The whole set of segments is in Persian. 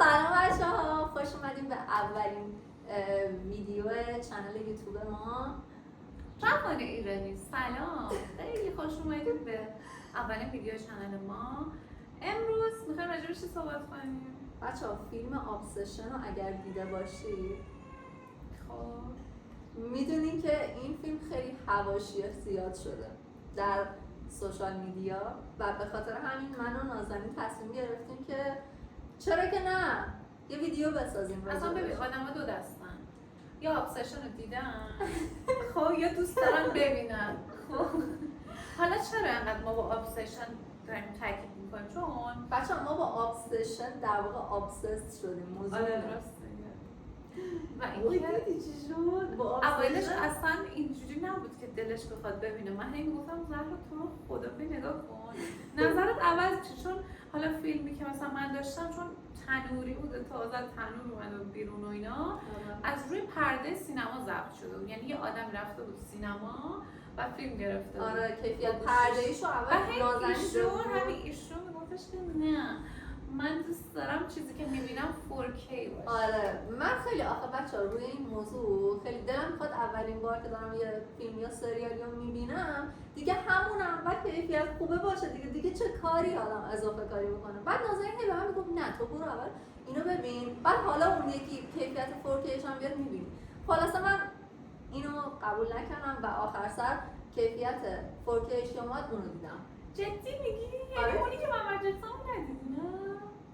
سلام بچه‌ها، خوش اومدیم به اولین ویدیو کانال یوتیوب ما. جوان ایرانی سلام، خیلی خوش اومدید به اولین ویدیو کانال ما. امروز میخوایم راجع به چی صحبت کنیم؟ بچه‌ها فیلم ابسشن رو اگر دیده باشید خب میدونین که این فیلم خیلی حواشی زیاد شده در سوشال میدیا و به خاطر همین من و نازنین تصمیم گرفتیم که چرا که نه یه ویدیو بسازیم. اصلا ببین آدم‌ها دو دستن، یا ابسشن رو دیدن خب یا دوست دارن ببینن. خب حالا چرا انقدر ما با ابسشن داریم تاکید میکنیم؟ چون بچه‌ها ما با ابسشن در واقع ابسست شدیم. موضوع درسته و اینکه دیدی چی شد؟ با اولش ابسشن اصلا اینجوری نبود که دلش بخواد ببینه. من هی گفتم زهرا تو رو خدا به نگاه کن، نظرت عوض چی؟ چون حالا فیلمی که مثلا من داشتم چون تنوری بوده، تازه تنور اومده بیرون و اینا، از روی پرده سینما ضبط شده بود. یعنی یه آدم رفته بود سینما و فیلم گرفته بود. آره کیفیت پرده‌ایشو اول نازنین همین ایشون میگفتش که نه من دوست دارم چیزی که میبینم 4K باشه. آره من خیلی آخه بچه‌ها روی این موضوع خیلی دلم میخواد اولین بار که دارم یه فیلم یا سریالی رو میبینم دیگه همون اول کیفیت خوبه باشه دیگه چه کاری آدم اضافه کاری بکنه. بعد نازنین هی به من میگفت نه تو برو اول اینو ببین بعد حالا اون یکی کیفیت 4K هم بیاد میبینی. خلاصه من اینو قبول نکردم و آخر سر کیفیت 4K اومد اونو دیدم. جدی میگی؟ آره. یعنی اونی که محمد رضا ندیدی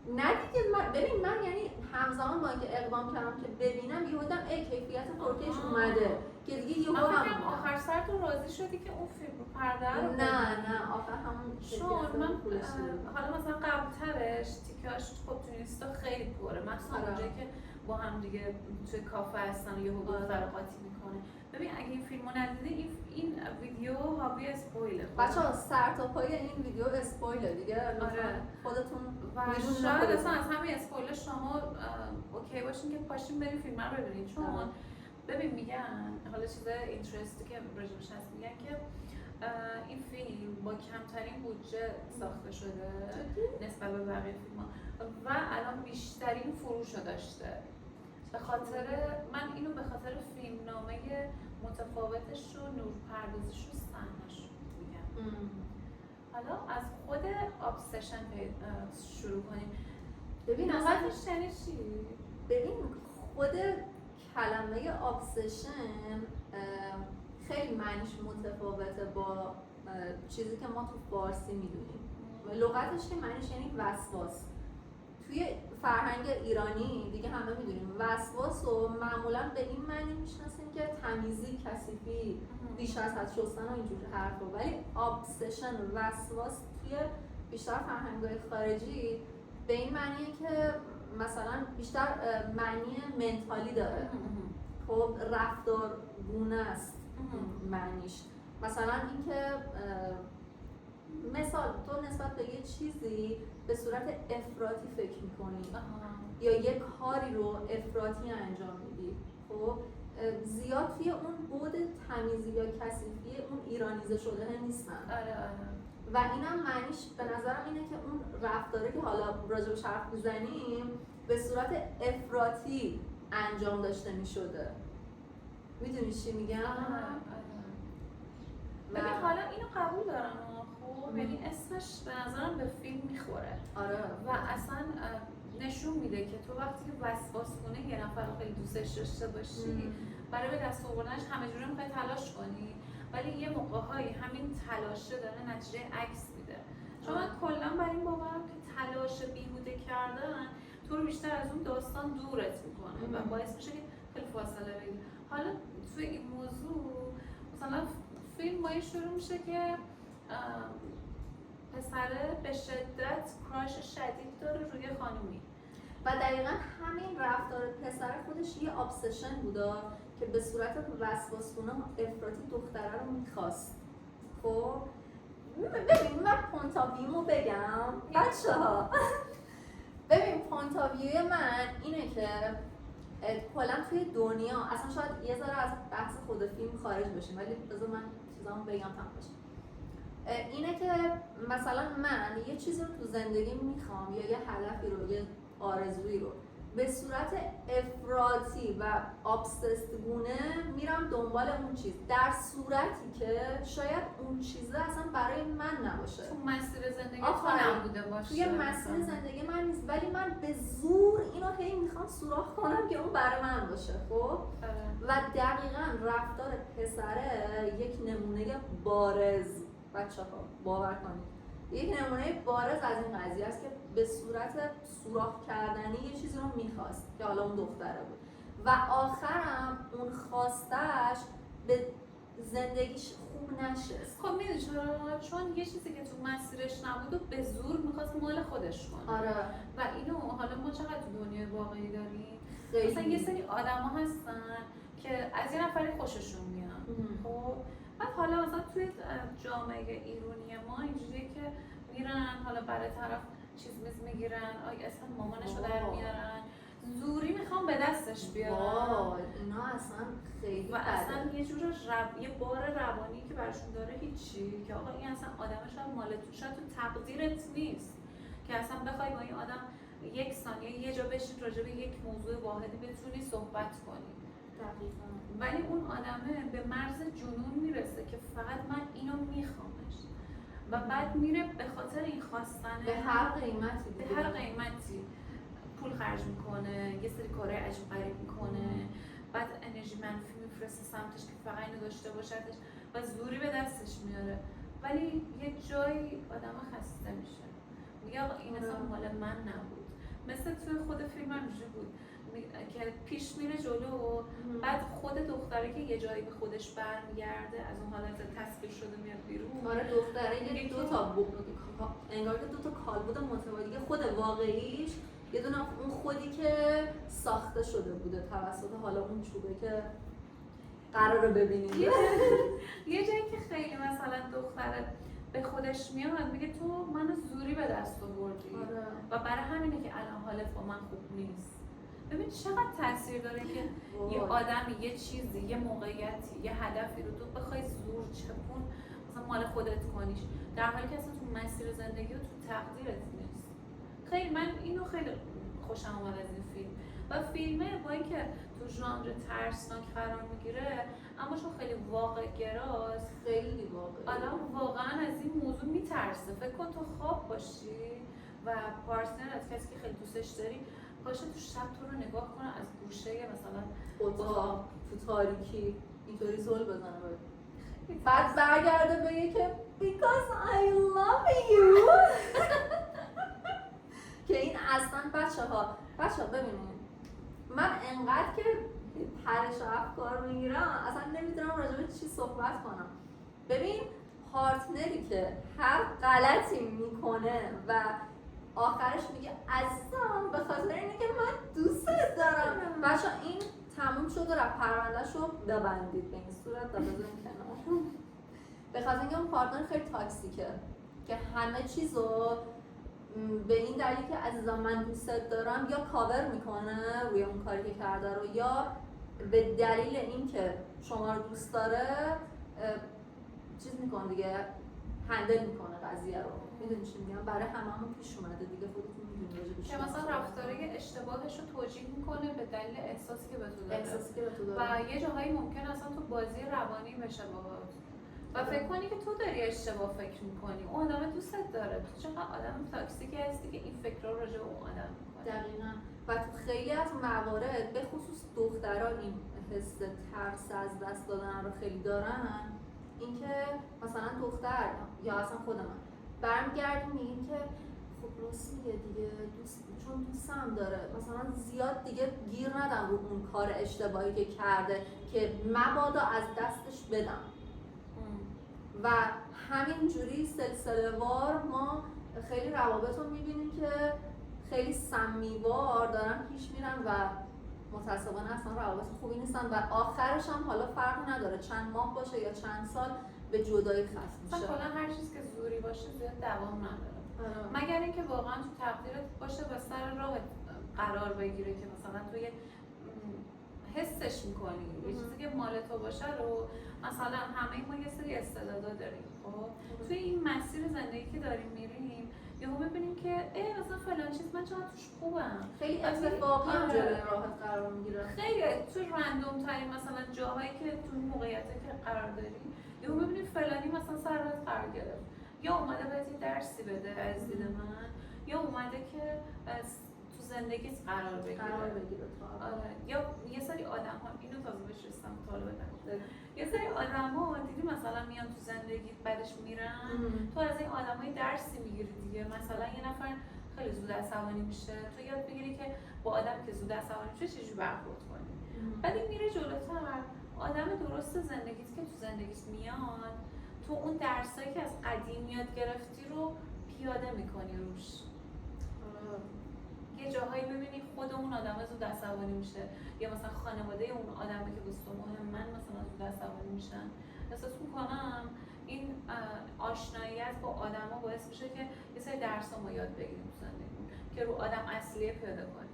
نه دیگه ببین من یعنی همزمان با اینکه اقدام کردم که ببینم یهو دیدم ای کیفیت 4Kش اومده که دیگه یهو هم آخر سر تو راضی شدی که اون فیلم رو پرده رو نه آخر همون چون من حالا مثلا قبل‌ترش تیکه‌اش خب تو اینستا خیلی پره، مثلا اونجایی که با هم دیگه توی کافه هستن و یهو دختر قاطی میکنه. ببین اگه این فیلمو ندیده این ویدیو حاوی اسپویله. بچه‌ها سر تا پای این ویدیو اسپویله دیگه. آره خودتون و شاید اصلا از همین اسپویل شما اوکی باشین که پاشین برین فیلم رو ببینید. چون ببین میگن حالا چیز اینترستی که راجبش هست، میگن که این فیلم با کمترین بودجه ساخته شده نسبت به بقیه فیلم‌ها و الان بیشترین فروش رو داشته. به خاطر من اینو به خاطر فیلمنامه متفاوتش و نورپردازیش و صحنه‌ش میگم. حالا از خود ابسشن شروع کنیم. ببین نظرش یعنی چی؟ ببین خود کلمه ابسشن خیلی معنیش متفاوته با چیزی که ما تو فارسی میدونیم. لغتش که معنیش یعنی وسواس. توی فرهنگ ایرانی دیگه همه میدونیم وسواس و معمولا به این معنی میشناسیم که تمیزی، کثیفی، بیش از حد شستن و اینجور حرفا. ولی ابسشن و وسواس توی بیشتر فرهنگ‌های خارجی به این معنیه که مثلا بیشتر معنی منتالی داره. خب رفتارگونه است معنیش. مثلا اینکه مثال تو نسبت به یه چیزی به صورت افراطی فکر میکنی یا یه کاری رو افراطی انجام میدی. خب زیاد توی اون بعد تمیزی یا کثیفی اون ایرانیزه شده نیستن. و اینم معنیش به نظرم اینه که اون رفتاره که حالا راجبش حرف میزنیم به صورت افراطی انجام داشته میشده. میدونی چی میگم؟ ببین حالا اینو قبول دارم خب یعنی اسمش به نظرم به فیلم میخوره. آره و اصلا نشون میده که تو وقتی که وسواس کنه یه نفر رو خیلی دوستش داشته باشی برای به دست آوردنش همه جوره میخوای تلاش کنی، ولی یه موقع‌هایی همین تلاشه داره نتیجه عکس میده. چون من کلا بر این باورم که تلاش بیهوده کردن تو رو بیشتر از اون داستان دورت میکنه و باعث میشه که خیلی فاصله بگیری. حالا توی این موضوع مثلا فیلم با شروع میشه که پسره به شدت کراش شدید داره روی خانومی و دقیقا همین رفتار پسر خودش یه ابسشن بوده که به صورت وسواس‌گونه افراطی دختره رو میخواست. خب ببین من پوینتاویومو بگم بچه‌ها. ببین پوینتاویوی من اینه که کلا توی دنیا اصلا شاید یه ذره از بحث خود فیلم خارج بشیم ولی بذار من چیزامو بگم تمام بشه. اینه که مثلا من یه چیزی رو تو زندگی میخوام یا یه هدفی رو یه آرزویی رو به صورت افراطی و ابسست گونه میرم دنبال اون چیز، در صورتی که شاید اون چیزه اصلا برای من نباشه، تو مسیر زندگی آفرین. تو نبوده باشه، توی مسیر زندگی من نیست، ولی من به زور اینو هی میخوام سوراخ کنم که اون برای من باشه. خب و دقیقاً رفتار پسره یک نمونه بارز، بچه‌ها باور کنید یک نمونه بارز از این قضیه است که به صورت سوراخ کردنی یه چیزی رو میخواست که حالا اون دختره بود و آخرم اون خواستش به زندگیش خوب نشست. خب میدونی چرا؟ چون یه چیزی که تو مسیرش نبود و به زور میخواست مال خودش کنه. آره. و اینو حالا ما چقدر تو دنیای واقعی داریم؟ خیلی. مثلا یه سری آدما هستن که از یه نفری خوششون میاد. خب بعد حالا مثلا توی جامعه ایرانی ما اینجوریه که میرن حالا برای طرف چیز میگیرن، اصلا مامانشو در میارن، زوری میخوام به دستش بیارن. اینا اصلا خیلی و اصلا یه جور یه بار روانی که براشون داره هیچی، که آقا این اصلا آدمش هم مال تو، شاید تو تقدیرت نیست که اصلا بخوای با این آدم یک ثانیه یه جا بشین راجع به یک موضوع واحدی بتونی صحبت کنی. دقیقاً. ولی اون آدمه به مرز جنون میرسه که فقط من اینو میخوامش و بعد میره به خاطر این خواستن به هر قیمتی پول خرج میکنه، یه سری کارهای عجیب غریب میکنه، بعد انرژی منفی میفرسته سمتش که فقط اینو داشته باشدش و زوری به دستش میاره. ولی یه جایی آدم خسته میشه، میگه آقا این اصلا مال من نبود. مثل توی خود فیلم هم اینجوری بود که پیش میره جلو، بعد خود دختره که یه جایی به خودش برمیگرده از اون حالت تصویر شده میاد بیرون. آره دختره یه دو تا انگار که دو تا کالبد متفاوت، خود واقعیش یه دونه اون خودی که ساخته شده بوده توسط حالا اون چوبه که قراره ببینید. یه جایی که خیلی مثلا دختره به خودش میاد میگه تو منو زوری به دست آوردی. آره. و برای همینه که الان حالت با من خوب نیست. ببین چقدر تاثیر داره که یه آدمی، یه چیزی، یه موقعیتی، یه هدفی رو تو بخوای زور چپون مثلا مال خودت کنیش، در حالی که اصلا تو مسیر زندگی و تو تقدیرت نیست. خیلی من اینو خیلی خوشم اومد از این فیلم. و فیلمه با اینکه تو ژانر ترسناک قرار میگیره اما چون خیلی واقع گراست، خیلی واقعی، آدم واقعا از این موضوع میترسه. فکر کن تو خواب باشی و پارتنر از کسی که خیلی دوستش داری باشه تو شب تو رو نگاه کنه از گوشه مثلا اتاق تو تاریکی اینطوری زل بزنه بعد برگرده بگه که because I love you. که این اصلا بچه ها ببینید من انقدر که پرش افکار میگیرم اصلا نمیدونم راجع به چی صحبت کنم. ببین پارتنری که هر غلطی میکنه و آخرش میگه عزیزم به خاطر اینه که من دوستت دارم، بچه این تموم شد و پروندهش رو ببندید به این صورت و بذاریم کنار. به خاطر اینکه اون پارتنر خیلی تاکسیکه که همه چیزو به این دلیل که عزیزم من دوستت دارم یا کاور میکنه روی اون کاری که کرده رو، یا به دلیل اینکه شما رو دوست داره چیز میکنه دیگه، هندل میکنه قضیه رو. میدونی چی میگم؟ برای هممون پیش اومده دیگه، خودتون میدونید که مثلا رفتاری اشتباهش رو توجیه میکنه به دلیل احساسی که به تو داره. و یه جاهایی ممکن اصلا تو بازی روانی بشه باهات و فکر کنی که تو داری اشتباه فکر میکنی، اون آدم دوستت داره، تو چقدر آدم تاکسیکی هستی که این فکرها رو راجع به اون آدم میکنی. دقیقاً. و تو خیلی از موارد به خصوص دخترها این حس ترس از دست دادن رو خیلی دارن، اینکه مثلا دختر یا اصلا خود من برمیگردیم میگیم که خب راست میگه دیگه، چون دوستم داره مثلا زیاد دیگه گیر ندم رو اون کار اشتباهی که کرده که مبادا از دستش بدم. و همینجوری سلسله وار ما خیلی روابط رو میبینیم که خیلی سمیوار دارن پیش میرن و متاسفانه اصلا روابط خوبی نیستن و آخرش هم حالا فرق نداره چند ماه باشه یا چند سال به جدایی ختم میشه. کلا هر چیز که زوری باشه زیاد دوام نداره. مگر اینکه واقعا تو تقدیرت باشه و سر راه قرار بگیره که مثلا تو یه حسش میکنی یه چیزی که مال تو باشه رو، مثلا همه ما یه سری استعدادا داریم. خب توی این مسیر زندگی که داریم میریم یهو ببینیم که مثلا فلان چیز من چقدر توش خوبم. خیلی اتفاقی هم جلوی راهت قرار میگیره. خیلی تو رندوم ترین مثلا جاهایی که تو موقعیتی که قرار داری یهو می‌بینی فلانی مثلا سر راهت قرار گرفت، یا اومده بهت درسی بده از دید من، یا اومده که تو زندگیت قرار بگیره. آره. یا یه سری آدم‌ها اینو تازه بهش رسیدم طالبتم. یه سری آدم‌ها دیدی مثلا میان تو زندگیت بعدش میرن، تو از این آدمای درسی میگیری دیگه. مثلا یه نفر خیلی زود عصبانی میشه، تو یاد بگیری که با آدم که زود عصبانی میشه چجوری برخورد کنی. بعد این میره جلوتر، آدم درست زندگیت که تو زندگیت میاد، تو اون درسایی که از قدیم یاد گرفتی رو پیاده میکنی روش. یه جاهایی میبینی خود اون آدم زود عصبانی میشه، یا مثلا خانواده اون آدمی که واسه مهمن مثلا زود عصبانی میشن. احساس میکنم این آشناییت با آدما باعث میشه که یه سری درس‌ها ما یاد بگیریم تو زندگیمون که رو آدم اصلی پیاده کنیم.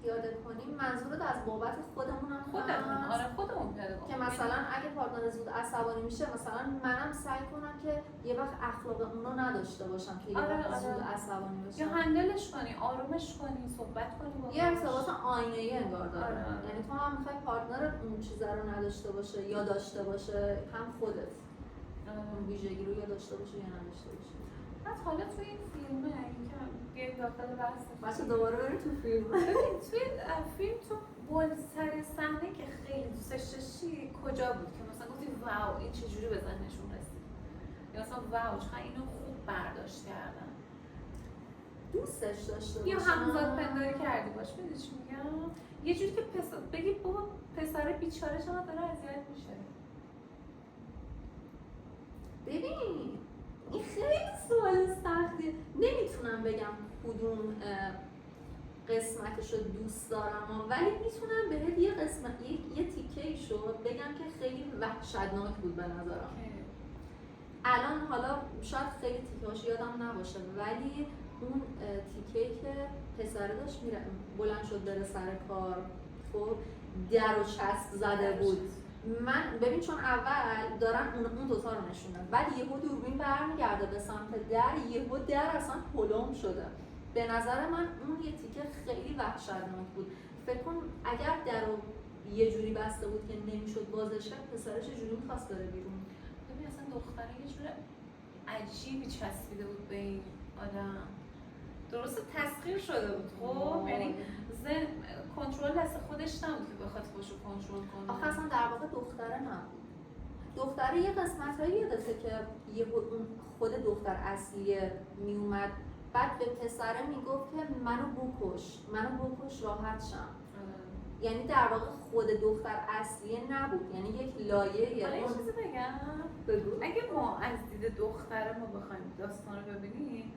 پیاده کنیم منظورت از بابت خودمون هم خودمون. آره خودمون پیاده کنیم. که مثلا اگه پارتنر زود عصبانی میشه، مثلا منم سعی کنم که یه وقت اخلاق اونو نداشته باشم که یه وقت زود عصبانی بشه. یا هندلش کنی، آرومش کنی، صحبت کنی باهاش. یه ارتباط آینه‌ای انگار داره. آره. یعنی تو هم میخوای پارتنرت اون چیزا رو نداشته باشه یا داشته باشه، هم خودت اون ویژگی رو یا داشته باشه یا نداشته باشه. بعد حالا توی این فیلمه یکم بیایم داخل بحث. بچه دوباره بریم تو فیلم. ببین توی فیلم تو بولترین صحنه که خیلی دوستش داشتی کجا بود که مثلا گفتی واو این چجوری به ذهنشون رسید، یا مثلا واو چقدر اینو خوب برداشت کردن، دوستش داشته باشم یا همزاد پنداری کردی باش. میدونی چی میگم؟ یه جوری که بگی بابا پسر بیچاره چقدر داره اذیت میشه. ببین این خیلی سوال سختیه، نمیتونم بگم کدوم قسمتش رو دوست دارم، ولی میتونم بهت یه قسمت یه تیکه‌ایش رو بگم که خیلی وحشتناک بود به نظرم. الان حالا شاید خیلی تیکه‌هاش یادم نباشه، ولی اون تیکه‌ای که پسره داشت میره بلند شد بره سر کار، خب در و چسب زده بود. من ببین چون اول دارن اون دوتا رو نشونن، بعد یهو دوربین برمیگرده به سمت در، یهو در اصلا پلم شده. به نظر من اون یه تیکه خیلی وحشتناک بود. فکر کن اگر در رو یه جوری بسته بود که نمیشد بازش کرد، پسرش چه جوری می‌خواست بره بیرون. ببین اصلا دختره یه جور عجیبی چسبیده بود به این آدم. درسته تسخیر شده بود، خب یعنی کنترل دست خودش نبود که بخواد خودش رو کنترل کنه. آخه اصلا در واقع دختره نبود. دختره یه قسمتایی یادته که یه اون خود دختر اصلی میومد، بعد به پسره میگفت که منو بکش راحت شم. یعنی در واقع خود دختر اصلیه نبود، یعنی یک لایه‌ایه. حالا یه چیزی بگم؟ بگو. اگه ما از دید دختره ما بخوایم داستان رو ببینیم،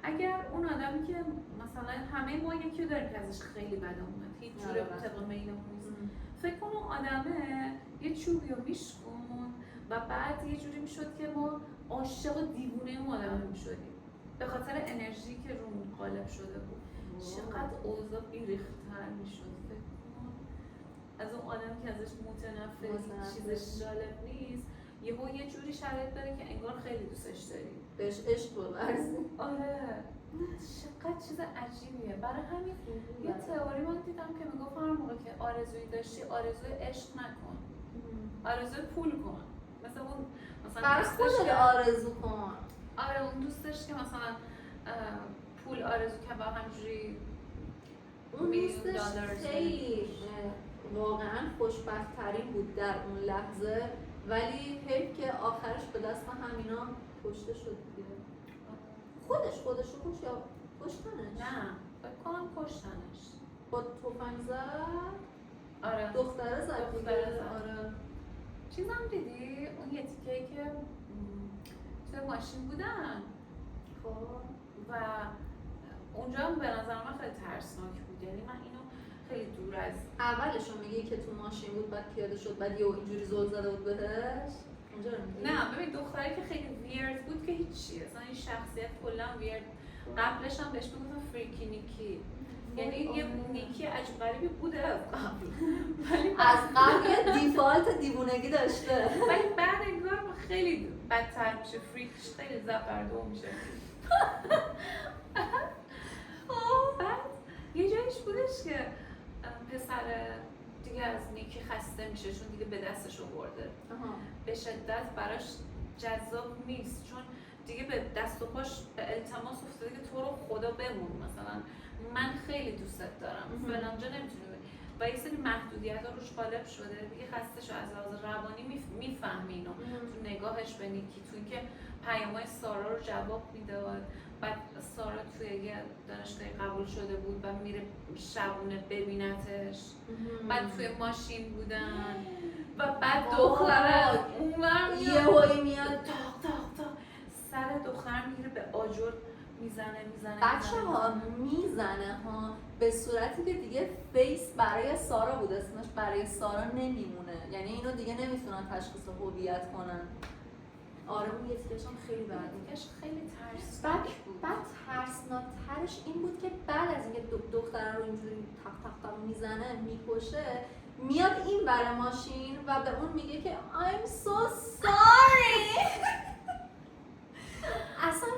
اگر اون آدمی که مثلا همه ما یکی رو داریم که ازش خیلی بدمون میاد، هیچ جوره طبق میلمون نیست، فکر کن اون آدمه یه چوبی رو میشکن و بعد یه جوری میشد که ما عاشق و دیوونه اون آدمه میشدیم به خاطر انرژی که رو غالب شده بود. چقدر اوضاع بیریخت‌تر میشد. از اون آدم که ازش متنفری چیزش جالب نیست، یه جوری شرایط داره که انگار خیلی دوستش داری، بهش عشق بورزی. آره چقدر چیز عجیبیه. برای همین یه تئوری من دیدم که میگفت هر موقع که آرزویی داشتی آرزوی عشق نکن، آرزوی پول کن. مثلا اون برای خودت آرزو کن. آره اون دوستش که مثلا پول آرزو که با همجوری اون دوستش خیلی واقعا خوشبخت ترین بود در اون لحظه، ولی حیف که آخرش به دست همینا کشته شد دیگه. خودش رو کشت یا کشتنش؟ نه فکر کنم کشتنش. با تفنگ زد؟ آره دختره زد. آره چیزم دیدی؟ اون یه تیکه‌ای که توی ماشین بودن خب و اونجا هم به نظر من خیلی ترسناک بود. یعنی من اینو خیلی دور از اولشو میگی که تو ماشین بود بعد پیاده شد بعد یه اینجوری زل زده بود بهش؟ اونجا رو میگی؟ نه ببین دختری که خیلی ویرد بود که هیچی، اصلا این شخصیت کلا ویرد. قبلش هم بهش میگفتن فریکی نیکی، یعنی یه نیکی عجیب غریبی بوده از قبل، ولی از قبل یه دیفالت دیوونگی داشته، ولی بعد انگار خیلی بدتر میشه، فریکش خیلی زبردو میشه. خسته میشه چون دیگه به دستش آورده. آها. به شدت براش جذاب نیست چون دیگه به دست و پاش به التماس افتاده که تو رو خدا بمون، مثلا من خیلی دوستت دارم فلانجا نمیتونی و یه سری محدودیت ها روش غالب شده دیگه، خسته شده از لحاظ روانی میفهمی اینو تو نگاهش به نیکی، تو اینکه پیام‌های سارا رو جواب میداد. بعد سارا توی یه دانشگاهی قبول شده بود و میره شبونه ببینتش، بعد توی ماشین بودن و بعد دختره اونور یه هایی میاد تاق تاق تاق سر دختر میگیره به آجر میزنه. بچه ها میزنه ها به صورتی که دیگه فیس برای سارا بود، اسمش برای سارا نمیمونه، یعنی اینو دیگه نمیتونن تشخیص هویت کنن. آره اون یه تیکش هم خیلی بعدش خیلی ترسناک بود. بعد ترسناکترش این بود که بعد از اینکه دختر رو اینجوری تق تق تق میزنه میکشه، میاد این بر ماشین و به اون میگه که I'm so sorry. اصلا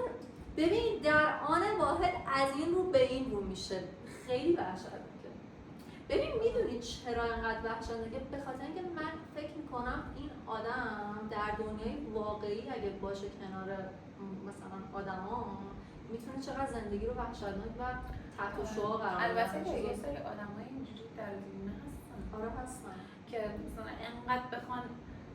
ببین در آن واحد از این رو به این رو میشه، خیلی وحشتناکه. ببین میدونی چرا اینقدر وحشتناکه؟ به خاطر اینکه من فکر میکنم این آدم در دنیای واقعی اگه باشه کنار مثلا آدما میتونه چقدر زندگی رو وحشتناک و تحت شعاع قرار بده. البته یه سری آدمای اینجوری در دنیا هستن. آره هستن که مثلا انقدر بخوان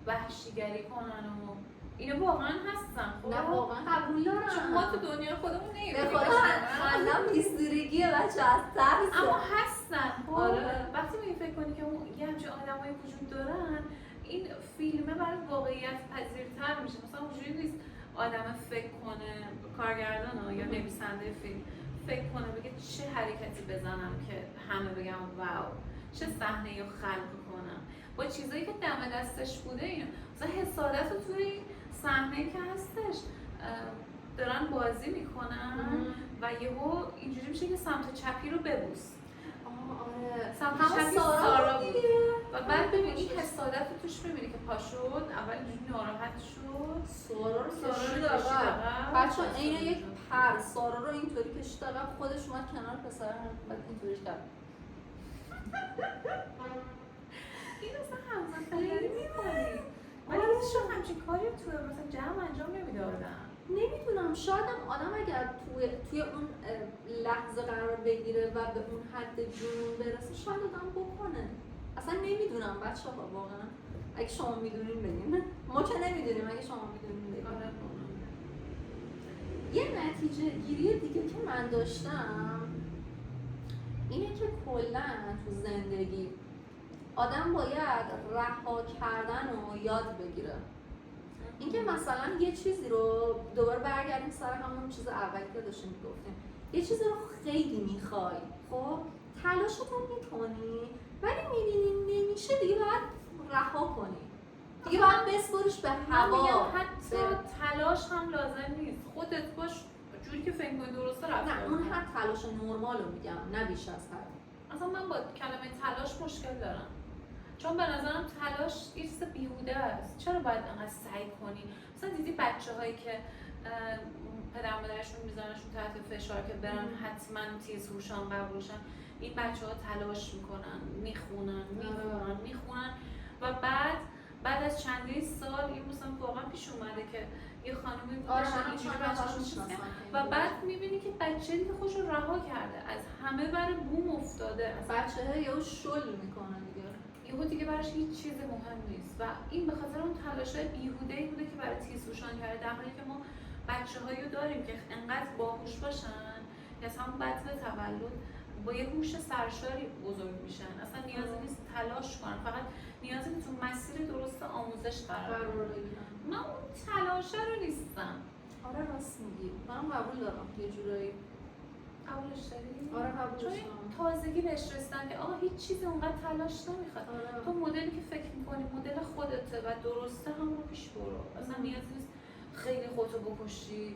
وحشیگری کنن و اینو واقعا هستن. نه واقعا قبول دارم، چون ما تو دنیا خودمون نمی‌بینیم. به خدا خندم هیستریکیه بچه از ترس، اما هستن. آره. وقتی میگی فکر کنی که اون یه همچین آدمایی وجود دارن، این فیلمه برای واقعیت پذیرتر میشه. مثلا اونجوری نیست آدم فکر کنه، کارگردان یا نویسنده فیلم فکر کنه بگه چه حرکتی بزنم که همه بگم واو، چه صحنه‌ای رو خلق کنم با چیزایی که دم دستش بوده. اینو مثلا حسادت رو توی صحنه‌ای که هستش دارن بازی میکنن و یهو اینجوری میشه که سمت چپی رو ببوس. آره سمت هم چپی سارا بود و بعد ببین این حسادت رو توش میبینی که پا شد، اول اینجوری ناراحت شد، سارا رو کشید عقب. بچه اینو یک پر سارا رو اینطوری کشید عقب، خودش اومد کنار پسر بعد اینطوریش کرد. این اصلا همزن خیلی میکنی ولی هیچشون همچین کاری رو توی مثلا جمع انجام نمیدادن. نمیدونم شاید هم آدم اگر توی اون لحظه قرار بگیره و به اون حد جنون برسه شاید آدم بکنه. اصلا نمیدونم بچه ها واقعا، اگه شما میدونین بگین. ما که نمیدونیم، اگه شما میدونین بگین. یه نتیجه گیری دیگه که من داشتم اینه که کلا تو زندگی آدم باید رها کردن رو یاد بگیره. اینکه مثلا یه چیزی رو دوباره برگردیم سر همون چیز اولی که داشتیم میگفتیم، یه چیزی رو خیلی میخوای، خب تلاشت رو میکنی ولی میبینی نمیشه، دیگه باید رها کنی، دیگه باید بسپریش به هوا. حتی تلاش هم لازم نیست، خودت باش جوری که فکر کنی درسته رفتار. نه اون هر تلاش نرمال رو میگم، نه بیش از حد. اصلا من با کلمه تلاش مشکل دارم، چون به نظرم تلاش یه چیز بیهوده است. چرا باید انقدر سعی کنی؟ مثلا دیدی بچه‌هایی که پدر مادرشون میذارنشون تحت فشار که برن حتما تیزهوشان قبولشن، این بچه‌ها تلاش میکنن، میخونن و بعد از چندین سال این مثلا واقعا پیش اومده که یه خانمی داشتن اینجوری بچه‌شون و بعد میبینی که بچه دیگه خودش رو رها کرده، از همه بر بوم افتاده، بچه‌ها یهو شل میکنن یهو دیگه براش هیچ چیز مهم نیست و این به خاطر اون تلاش‌های بیهوده‌ای بوده که برای تیزهوشان کرده، در حالی که ما بچه‌هایی رو داریم که انقدر باهوش باشن که از همون بطن تولد با یه هوش سرشاری بزرگ میشن، اصلا نیازی نیست تلاش کنن، فقط نیازی نیست تو مسیر درست آموزش قرار بگیرن. من اون تلاشه رو نیستم. آره راست میگی، منم قبول دارم یه جورایی. قبولش داری؟ آره قبولش دارم. تازگی بهش رسیدن که این چیزی اونقدر تلاش نمیخواد. آره. تو مدلی که فکر میکنی مدل خودته و درسته هم رو پیش برو. اصلا نیازی نیست خیلی خودتو بکشی،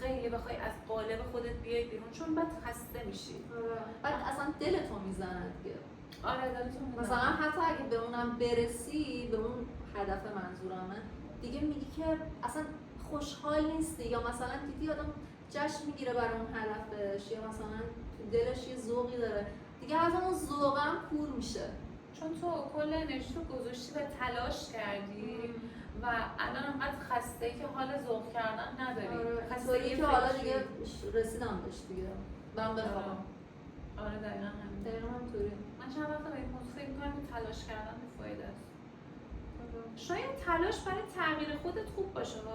خیلی بخوای از قالب خودت بیای بیرون، چون بعد خسته میشی. آره. بعد اصلا دلتو میزنه دیگه. آره دلتو میزنه. مثلا حتی اگه به اونم برسی، به اون هدف منظورمه، دیگه میگی که اصلا خوشحال نیستی، یا مثلا دیدی آدم جشن میگیره برای اون هدفش، یا مثلا تو دلش یه ذوقی داره، دیگه از اون ذوقم کور میشه. چون تو کل انرژی رو گذاشتی و تلاش کردی و الان انقدر خسته که حال ذوق کردن نداری. خستگی که حالا دیگه رسیدم بهش دیگه. من بخوام. آره دقیقاً همین. دقیقاً همینطوری. من چند وقت به این موضوع فکر می‌کنم که تلاش کردن بی‌فایده است. شاید تلاش برای تغییر خودت خوب باشه و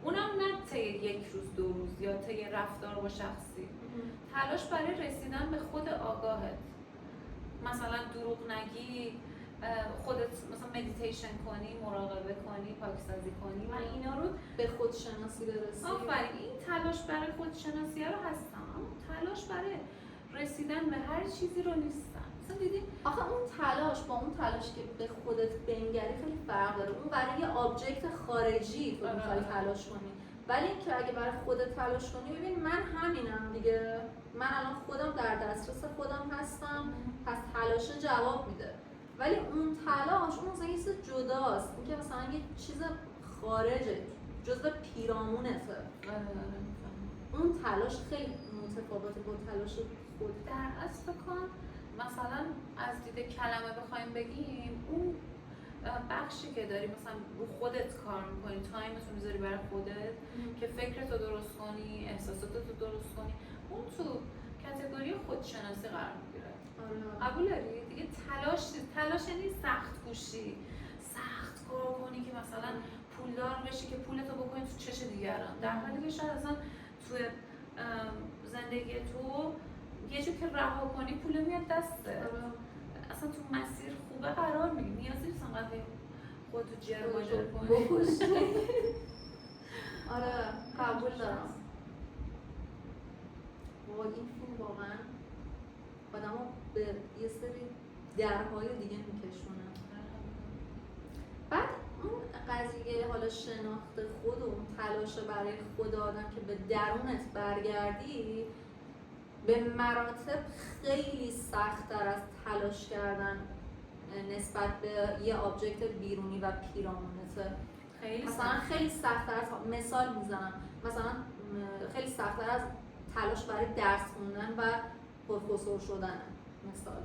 اونم نه طی یک روز دو روز یا طی رفتار با شخصی. تلاش برای رسیدن به خود آگاهت. مثلا دروغ نگی، خودت مثلا مدیتیشن کنی، مراقبه کنی، پاکسازی کنی و اینا رو به خودشناسی برسی. آفرین، این تلاش برای خودشناسی رو هستم، اما تلاش برای رسیدن به هر چیزی رو نیستم. مثلا دیدی آخه اون تلاش با اون تلاش که به خودت بنگری خیلی فرق داره. اون برای یه آبجکت خارجی تو میخوای تلاش کنی، ولی اینکه اگه برای خودت تلاش کنی، ببین من همینم دیگه، من الان خودم در دسترس خودم هستم، پس تلاش جواب میده. ولی اون تلاش اون مثلا یه چیز جداست، اینکه مثلا یه چیز خارجه، جزء پیرامونته. اون تلاش خیلی متفاوته با تلاش خود. در اصل فکر کنم مثلا از دید کلمه بخوایم بگیم، اون بخشی که داری مثلا رو خودت کار میکنی، تایمتو میذاری برای خودت که فکرتو درست کنی، احساساتتو درست کنی، اون تو کاتگوری خودشناسی قرار میگیره. قبول داری؟ دیگه تلاش یعنی سخت کوشی، سخت کار کنی که مثلا پولدار بشی که پولتو بکنی تو چش دیگران، در حالی که شاید اصلا تو زندگی تو یه جور که رها کنی پول میاد دسته. اصلا تو مسیر خوبه قرار میگی، نیازی نیست انقدر خودتو جر و جر کنی. آره قبول دارم. این فیلم واقعا آدمو به یه سری درهای دیگه میکشونه. بعد اون قضیه حالا شناخت خود و اون تلاش برای خود آدم که به درونت برگردی، به مراتب خیلی سخت‌تر از تلاش کردن نسبت به یه آبجکت بیرونی و پیرامونته. مثلا خیلی سخت‌تر از، مثال میزنم، مثلا خیلی سخت‌تر از تلاش برای درس خوندن و پروفسور شدن مثال.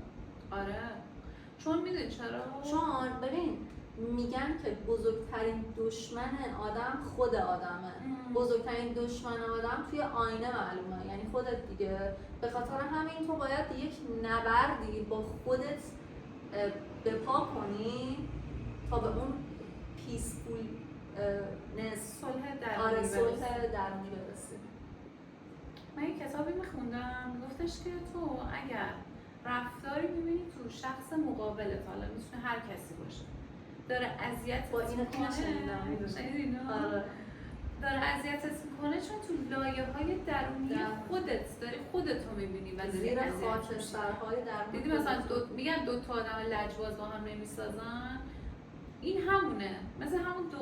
آره چون میدونی چرا؟ چون ببین میگن که بزرگترین دشمن آدم خود آدمه. بزرگترین دشمن آدم توی آینه معلومه، یعنی خودت دیگه. به خاطر همین تو باید یک نبردی با خودت بپا کنی تا به اون پیسفول صلح درونی برسی. من یک کتابی میخوندم گفتش که تو اگر رفتاری میبینی تو شخص مقابلت، حالا میتونه هر کسی باشه، داره اذیتت میکنه، داره اذیتت میکنه چون تو لایه‌های درونی خودت داری خودت رو میبینی و زیر خاکسترهای درونی. دیدی مثلا میگن دو تا آدم لجباز با هم نمیسازن، این همونه، مثل همون دو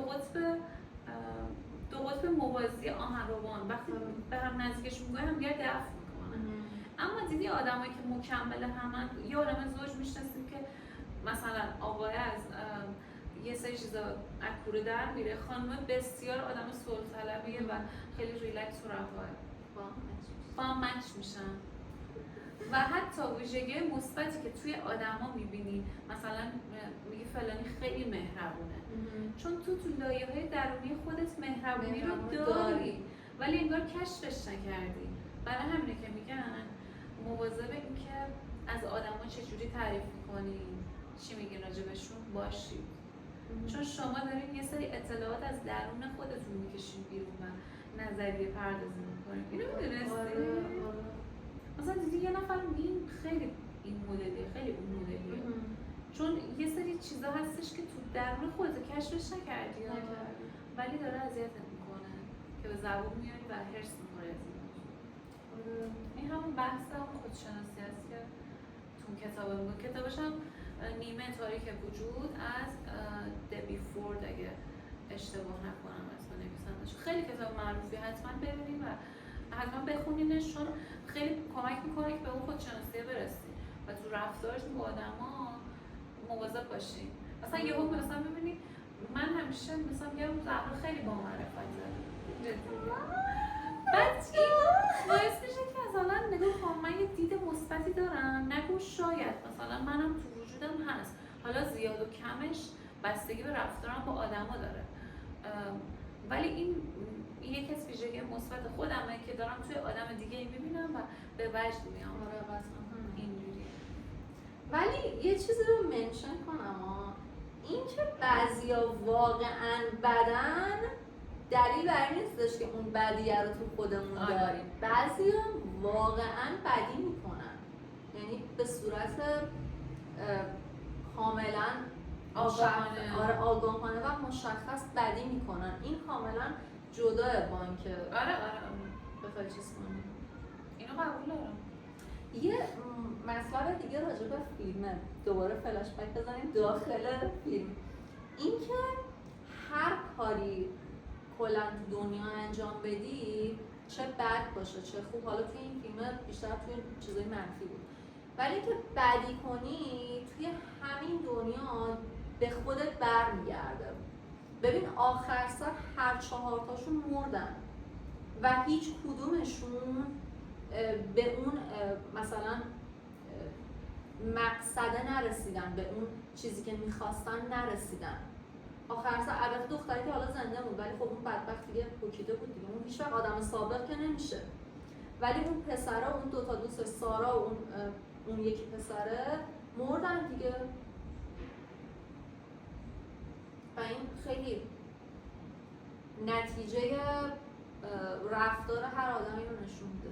قطب موازی آهنربان، وقتی به هم نزدیکشون میگه هم دیگه دفع میکنن. اما دیدی آدمایی که مکمل همن، یه آدم زوج میشناسیم که مثلا آقای از یه سری چیزا از کوره در میره، خانم بسیار آدم صلح طلبیه و خیلی ریلکس و رفاهه، با هم مچ میشن. و حتی ویژگی مثبتی که توی آدما میبینی، مثلا میگی فلانی خیلی مهربونه، چون تو لایه‌های درونی خودت مهربونی رو داری ولی انگار کشفش نکردی. برای همینه که میگن مواظب این که از آدما چجوری تعریف میکنی، چی میگی راجبشون باشید، چون شما دارین یه سری اطلاعات از درون خودتون میکشین بیرون و نظریه پردازی میکنین. اینو میدونستی؟ مثلا دیدی یه نفر میگه خیلی این مدلیه، خیلی اون مدلیه، چون یه سری چیزا هستش که تو درون خودت کشفش نکردی ولی داره اذیتت میکنه که به زبون میاری و هرس میکنه از این موضوع. این همون بحث همون خودشناسی هست که تو کتاب بود. کتابش هم نیمه تاریک وجود از دبی فورد اگه اشتباه نکنم اسم نویسنده‌ش. خیلی کتاب معروفی، حتما ببینید و حتما بخونینش، چون خیلی کمک میکنه که به اون خودشناسی برسید و تو رفتارتون با آدما مواظب باشین. مثلا یهو مثلا ببینید من همیشه مثلا میگم زهرا خیلی با معرفته، بعد این باعث میشه که مثلا نگاه کنم من یه دید مثبتی دارم، نگو شاید مثلا منم تو وجود وجودم هست. حالا زیاد و کمش بستگی به رفتارم با آدما داره، ولی این یکی از ویژگی مثبت خودمه که دارم توی آدم دیگه میبینم و به وجد میام. اینجوریه. ولی یه چیزی رو منشن کنم، این که بعضیا واقعا بدن دلیل بر این نیستش که اون بدیه رو تو خودمون داریم. بعضیا واقعا بدی میکنن، یعنی به صورت کاملا آگاهانه و مشخص بدی میکنن. این کاملا جدا با اینکه بخوای چیز کنی. اینو قبول دارم. یه مطلب دیگه راجع به فیلمه، دوباره فلاش بک بزنیم داخل فیلم. این که هر کاری کلا تو دنیا انجام بدی، چه بد باشه چه خوب، حالا توی این فیلم بیشتر توی چیزای منفی بود، ولی که بدی کنی توی همین دنیا به خودت برمیگرده. ببین آخر سر هر 4 تاشون مردن و هیچ کدومشون به اون مثلا مقصده نرسیدن، به اون چیزی که میخواستن نرسیدن. آخر سر البته دختری که حالا زنده بود، ولی خب اون بدبخت دیگه پوکیده بود دیگه، اون هیچ وقت آدم سابق که نمیشه. ولی اون پسرا، اون دوتا دوست سارا و اون یکی پسره مردن دیگه. و این خیلی نتیجه رفتار هر آدمی رو نشون میده.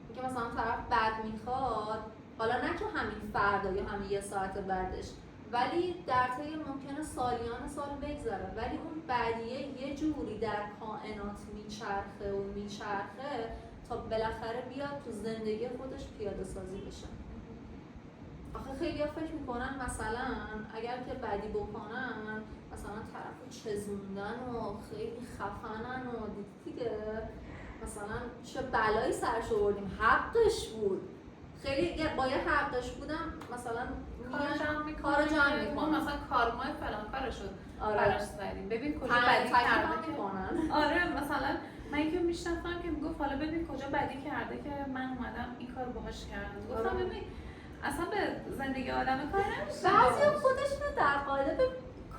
اینکه مثلا طرف بد میخواد، حالا نه تو همین فردا یا همین یه ساعت بعدش، ولی در طی ممکنه سالیان سال بگذره، ولی اون بدیه یه جوری در کائنات میچرخه تا بالاخره بیاد تو زندگی خودش پیاده سازی بشه. آخه خیلی ها فکر میکنن مثلا اگر که بدی بکنن مثلا طرفو چزوندن و خیلی خفنن و دیگه مثلا چه بلایی سرش آوردیم، حقش بود. خیلی با یه حقش بودم مثلا کار جمع میکنم، مثلا کارمای فلان کارشو براش زدیم، ببین کجا بدی کرده میکنن. آره مثلا من یکی میشناختم که میگفت حالا ببین کجا بدی کرده که من اومدم این کارو باهاش کردم. گفتم ببین اصلا به زندگی آدم کار نمیشه. بعضیا خودشون در قالب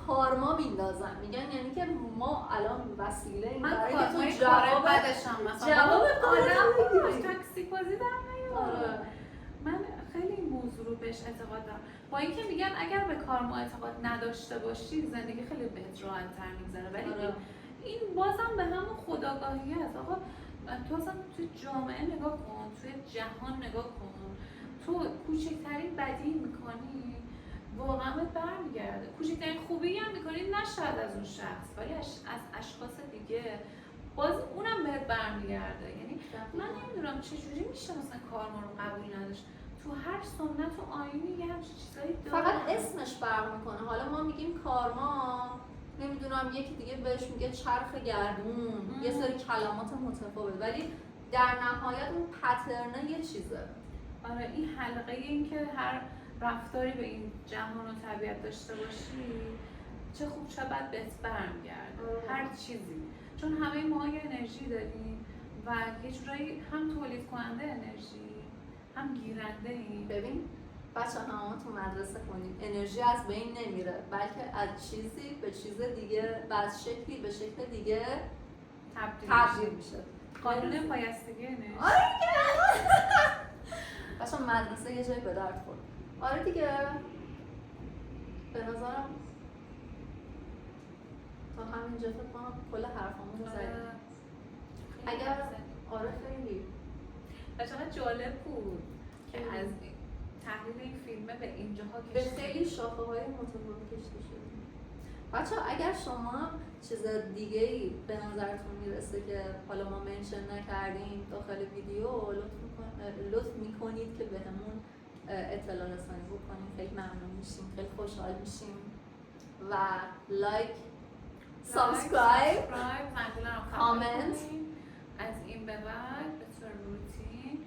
کارما میندازن، میگن یعنی که ما الان وسیله این برای که تو جواب بدشم مثلا جواب آدم تاکسی بازی در نیار. من خیلی این موضوع رو بهش اعتقاد دارم، با اینکه میگن اگر به کارما اعتقاد نداشته باشی زندگی خیلی بهت راحت‌تر میگذره، ولی این بازم به همون خودآگاهی است. آقا تو اصلا توی جامعه نگاه کن، توی جهان نگاه کن، تو کوچکترین بدی میکنی واقعا بهت برمیگرده، کوچکترین خوبی هم میکنی نه شاید از اون شخص ولی از اشخاص دیگه باز اونم بهت برمیگرده. یعنی من نمیدونم چجوری میشه مثلا کارما رو قبول نداشت. تو هر سنت و آیینی یه همچین چیزایی داره، فقط اسمش فرق میکنه. حالا ما میگیم کارما، نمیدونم یکی دیگه بهش میگه چرخ گردون، یه سری کلمات متفاوت، ولی در نهایت اون پترنه یه چیزه. آره این حلقه این که هر رفتاری به این جهان و طبیعت داشته باشی چه خوب چه بد بهت برمیگرده. هر چیزی، چون همه ما یه انرژی داریم و یه جورایی هم تولید کننده انرژی هم گیرنده ایم. ببین بچه‌ها تو مدرسه کنیم انرژی از بین نمیره، بلکه از چیزی به چیز دیگه و از شکلی به شکل دیگه تبدیل میشه. قانون پایستگی انرژی. آره دیگه. بچه‌ها مدرسه یه جایی به درد خورد. آره دیگه. به نظرم تا همینجا فکر کنم کل حرفامون رو زدیم. اگر آره خیلی و چقدر جالب بود که از تحلیل این فیلمه به اینجاها به خیلی شاخه‌های متفاوت کشیده شد. بچه‌ها اگر شما چیز دیگه‌ای به نظرتون میرسه که حالا ما منشن نکردیم داخل ویدیو، لطف میکنید که بهمون اطلاع رسانی بکنید. خیلی ممنون میشیم، خیلی خوشحال میشیم. و لایک، سابسکرایب، کامنت. از این به بعد به طور روتین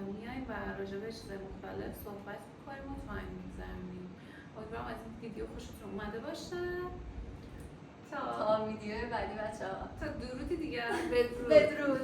میایم و راجع به چیزهای مختلف صحبت میکنیم و تایم میگذرونیم. امیدوارم از این ویدیو خوشتون اومده باشه. تا ویدیو بعدی بچه‌ها. تا درودی دیگه. بدرود.